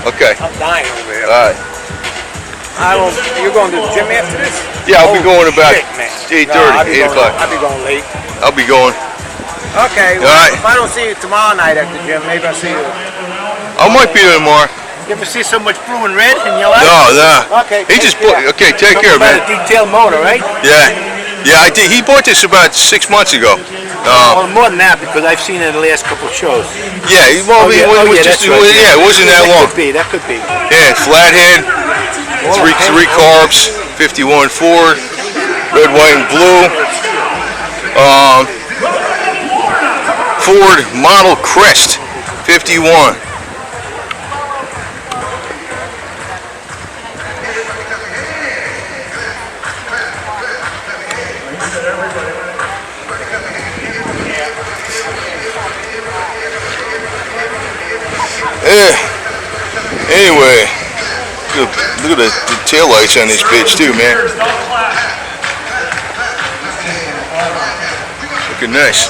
Okay. I'm dying over here. All right. You're going to the gym after this? Yeah, I'll be going about Shit, man. 8:30, 8 o'clock. I'll be going late. I'll be going. Okay, well, All right. if I don't see you tomorrow night at the gym, maybe I'll see you. I might be there tomorrow. You ever see so much blue and red in your life? No. Okay. He just bought. Okay, take care, man. A detailed motor, right? Yeah, I did. He bought this about 6 months ago. Well, more than that, because I've seen it in the last couple of shows. Yeah, it wasn't that long. That could be. Yeah, Flathead, three carbs, 51 Ford, red, white, and blue. Ford Model Crest, 51. Anyway, look at the tail lights on this bitch too, man. Looking nice.